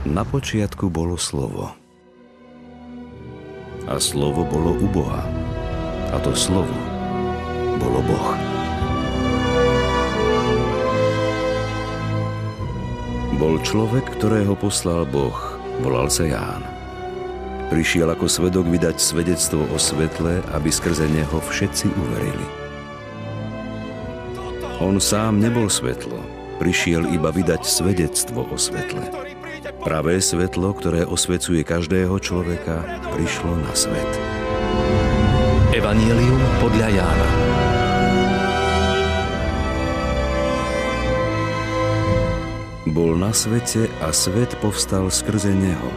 Na počiatku bolo slovo. A slovo bolo u Boha. A to slovo bolo Boh. Bol človek, ktorého poslal Boh. Volal sa Ján. Prišiel ako svedok vydať svedectvo o svetle, aby skrze neho všetci uverili. On sám nebol svetlo. Prišiel iba vydať svedectvo o svetle. Pravé svetlo, ktoré osvecuje každého človeka, prišlo na svet. Evanjelium podľa Jána. Bol na svete a svet povstal skrze neho.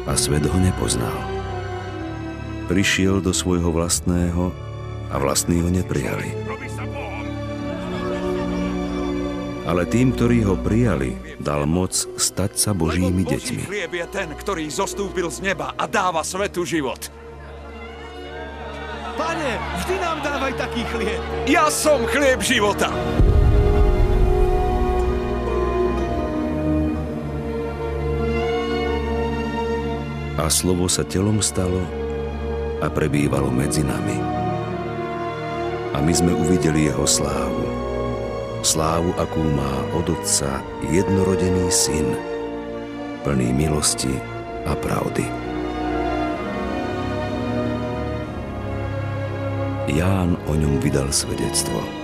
A svet ho nepoznal. Prišiel do svojho vlastného a vlastní ho neprijali. Ale tým, ktorí ho prijali, dal moc stať sa Božími deťmi. Chlieb je ten, ktorý zostúpil z neba a dáva svetu život. Pane, vždy nám dávaj taký chlieb. Ja som chlieb života. A slovo sa telom stalo a prebývalo medzi nami. A my sme uvideli jeho slávu. Slávu, akú má od Otca jednorodený syn, plný milosti a pravdy. Ján o ňom vydal svedectvo.